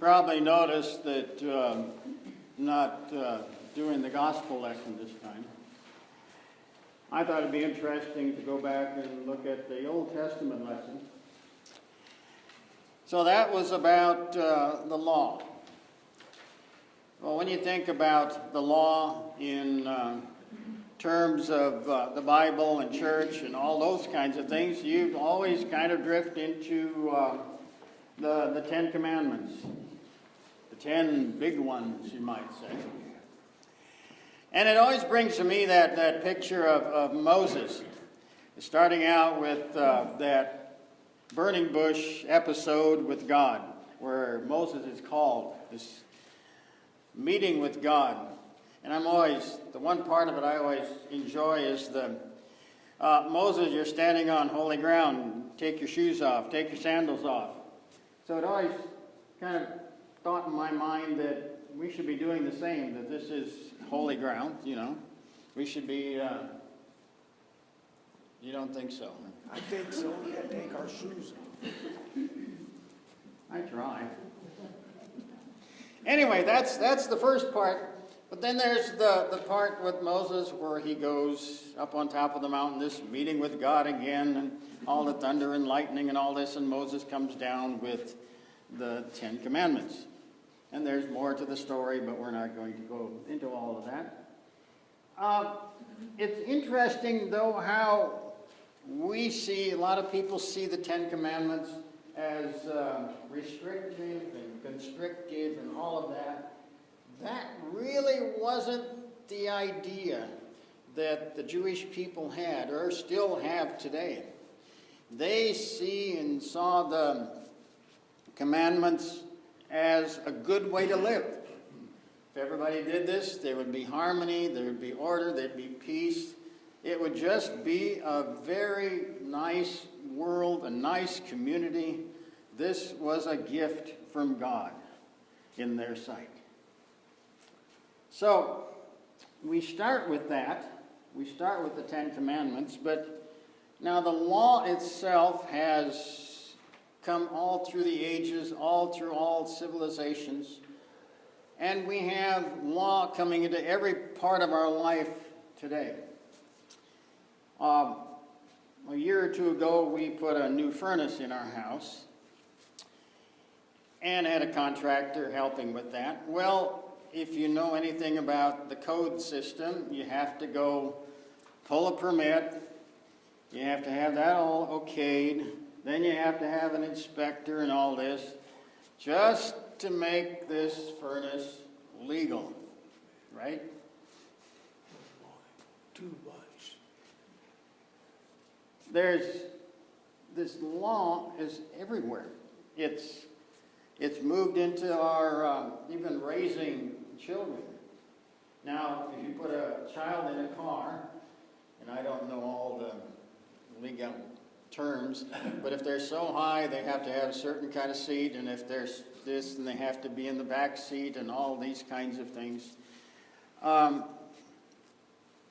probably noticed that not doing the gospel lesson this time. I thought it'd be interesting to go back and look at the Old Testament lesson. So that was about the law. Well, when you think about the law in terms of the Bible and church and all those kinds of things, you always kind of drift into the Ten Commandments. The 10 big ones, you might say. And it always brings to me that picture of Moses, starting out with that burning bush episode with God, where Moses is called, this meeting with God. And the one part of it I always enjoy is Moses, you're standing on holy ground, take your shoes off, take your sandals off. So it always kind of thought in my mind that we should be doing the same, that this is holy ground, We should be, you don't think so? I think so. We gotta take our shoes off. I try. Anyway, that's the first part. But then there's the part with Moses where he goes up on top of the mountain, this meeting with God again, and all the thunder and lightning and all this, and Moses comes down with the 10 Commandments. And there's more to the story, but we're not going to go into all of that. It's interesting, though, how a lot of people see the 10 Commandments as restrictive and constrictive and all of that. That really wasn't the idea that the Jewish people had or still have today. They saw the commandments as a good way to live. If everybody did this, there would be harmony, there would be order, there'd be peace. It would just be a very nice world, a nice community. This was a gift from God in their sight. So, we start with that. We start with the 10 Commandments, but now the law itself has come all through the ages, all through all civilizations, and we have law coming into every part of our life today. A year or two ago, we put a new furnace in our house and had a contractor helping with that. Well, if you know anything about the code system, you have to go pull a permit. You have to have that all okayed. Then you have to have an inspector and all this, just to make this furnace legal, right? Too much. This law is everywhere. It's moved into our even raising children. Now, if you put a child in a car, and I don't know all the legal terms, but if they're so high, they have to have a certain kind of seat, and if there's this, then they have to be in the back seat, and all these kinds of things.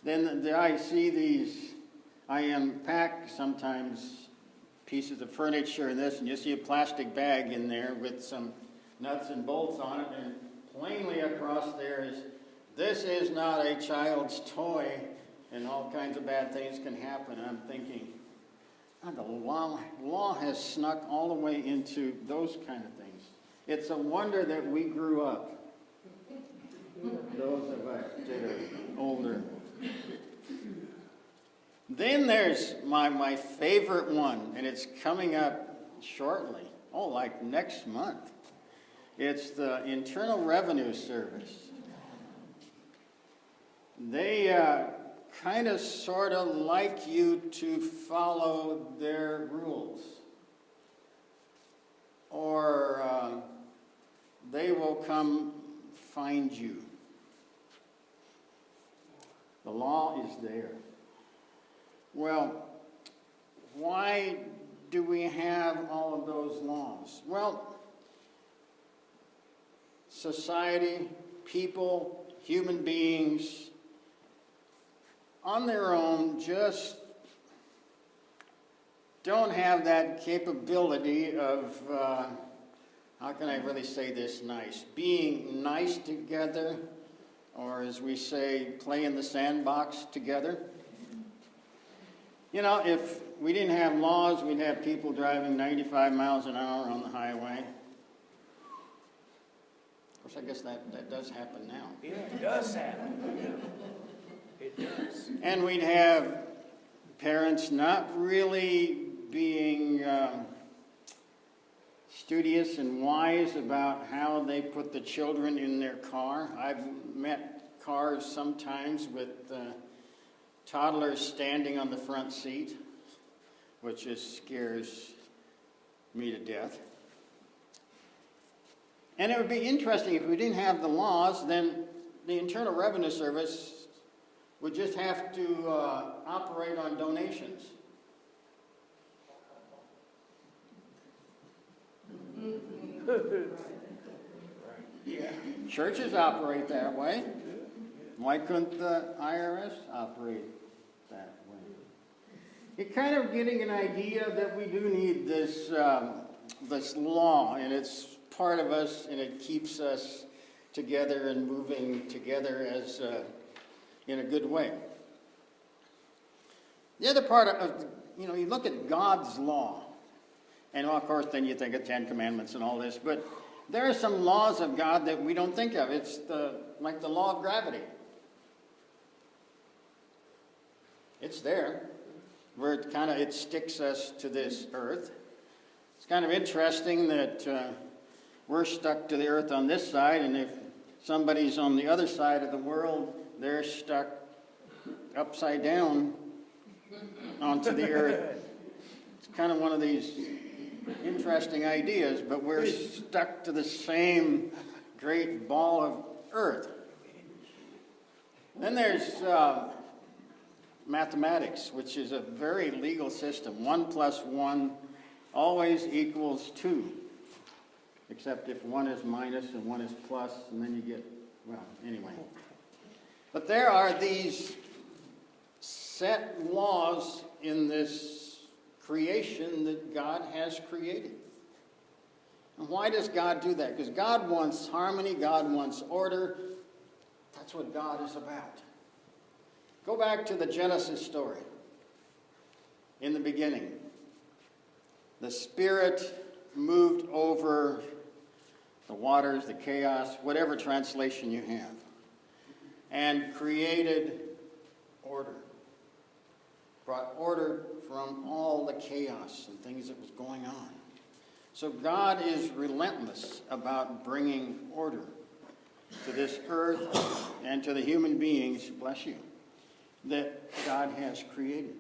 Then I see these, I unpack sometimes pieces of furniture and this, and you see a plastic bag in there with some nuts and bolts on it, and plainly across there is, this is not a child's toy, and all kinds of bad things can happen. And I'm thinking, the law has snuck all the way into those kind of things. It's a wonder that we grew up, those of us that are older. Then there's my favorite one, and it's coming up shortly. Like next month. It's the Internal Revenue Service. They kind of sort of like you to follow their rules. Or they will come find you. The law is there. Well, why do we have all of those laws? Well, society, people, human beings, on their own just don't have that capability of how can I really say this nice? Being nice together, or as we say, play in the sandbox together. You know, if we didn't have laws, we'd have people driving 95 miles an hour on the highway. Of course, I guess that does happen now. Yeah, it does happen. It does. And we'd have parents not really being studious and wise about how they put the children in their car. I've met cars sometimes with toddlers standing on the front seat, which just scares me to death. And it would be interesting if we didn't have the laws, then the Internal Revenue Service would just have to operate on donations. Yeah. Churches operate that way. Why couldn't the IRS operate that way? You're kind of getting an idea that we do need this law, and it's part of us, and it keeps us together and moving together as in a good way. The other part of, you look at God's law, and of course then you think of Ten Commandments and all this, but there are some laws of God that we don't think of. It's like the law of gravity. It's there, where it sticks us to this earth. It's kind of interesting that we're stuck to the earth on this side, and if somebody's on the other side of the world, they're stuck upside down onto the earth. It's kind of one of these interesting ideas, but we're stuck to the same great ball of earth. Then there's mathematics, which is a very legal system. 1 + 1 always equals 2, except if 1 is minus and 1 is plus, and then you get, well, anyway. But there are these set laws in this creation that God has created. And why does God do that? Because God wants harmony, God wants order. That's what God is about. Go back to the Genesis story. In the beginning, the Spirit moved over the waters, the chaos, whatever translation you have, and created order. Brought order from all the chaos and things that was going on. So God is relentless about bringing order to this earth and to the human beings, bless you, that God has created.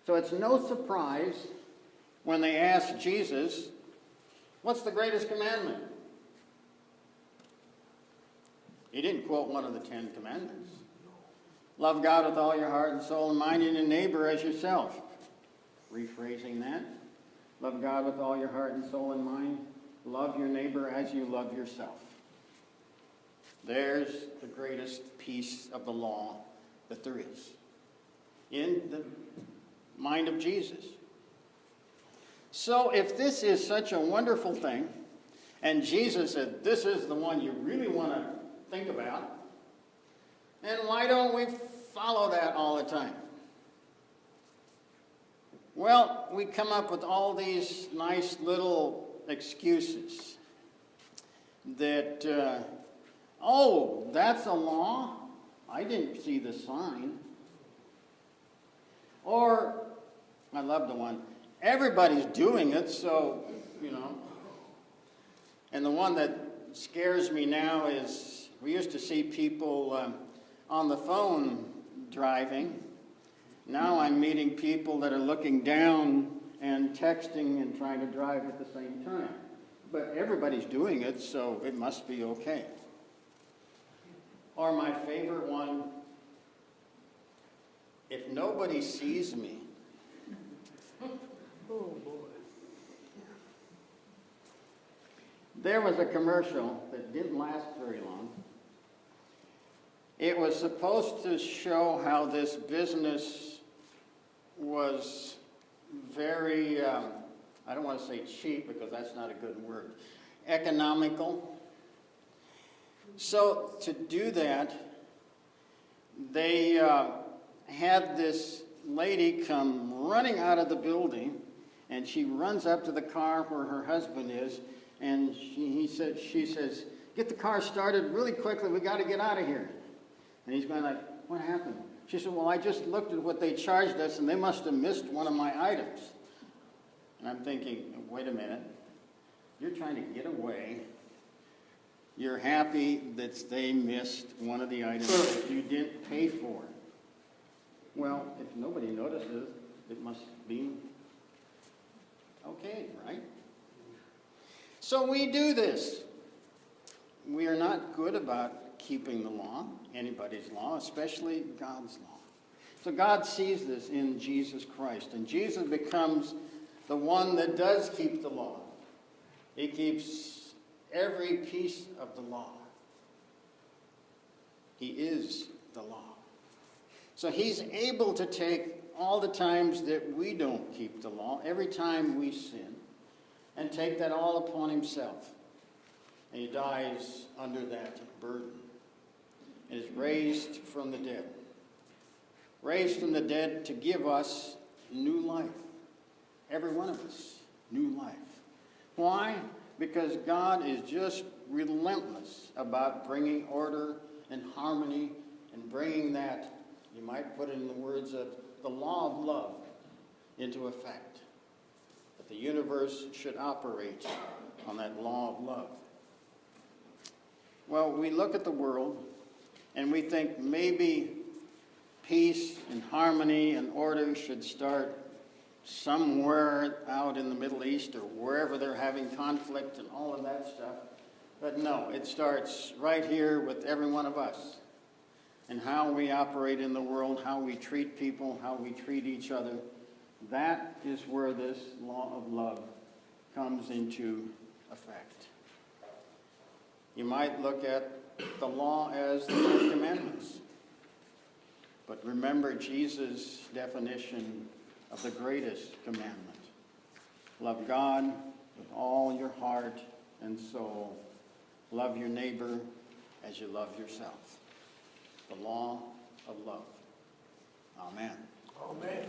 So it's no surprise when they ask Jesus, what's the greatest commandment? He didn't quote one of the 10 Commandments. Love God with all your heart and soul and mind, and your neighbor as yourself. Rephrasing that. Love God with all your heart and soul and mind. Love your neighbor as you love yourself. There's the greatest piece of the law that there is in the mind of Jesus. So if this is such a wonderful thing, and Jesus said this is the one you really want to think about, then why don't we follow that all the time? Well, we come up with all these nice little excuses that, oh, that's a law? I didn't see the sign. Or, I love the one, everybody's doing it, so, And the one that scares me now is, we used to see people on the phone driving. Now I'm meeting people that are looking down and texting and trying to drive at the same time. But everybody's doing it, so it must be okay. Or my favorite one, if nobody sees me. Oh, boy. There was a commercial that didn't last very long. It was supposed to show how this business was very I don't want to say cheap because that's not a good word, economical. So to do that, they had this lady come running out of the building, and she runs up to the car where her husband is, and she says, "Get the car started really quickly, we got to get out of here." And he's going like, "What happened?" She said, "Well, I just looked at what they charged us, and they must have missed one of my items." And I'm thinking, wait a minute, you're trying to get away. You're happy that they missed one of the items that you didn't pay for. Well, if nobody notices, it must be okay, right? So we do this. We are not good about keeping the law, anybody's law, especially God's law. So God sees this in Jesus Christ, and Jesus becomes the one that does keep the law. He keeps every piece of the law. He is the law. So he's able to take all the times that we don't keep the law, every time we sin, and take that all upon himself. And he dies under that burden and is raised from the dead. Raised from the dead to give us new life. Every one of us, new life. Why? Because God is just relentless about bringing order and harmony and bringing that, you might put it in the words of the law of love, into effect. That the universe should operate on that law of love. Well, we look at the world and we think maybe peace and harmony and order should start somewhere out in the Middle East or wherever they're having conflict and all of that stuff. But no, it starts right here with every one of us and how we operate in the world, how we treat people, how we treat each other. That is where this law of love comes into effect. You might look at the law as the Ten Commandments. But remember Jesus' definition of the greatest commandment. Love God with all your heart and soul. Love your neighbor as you love yourself. The law of love. Amen. Amen.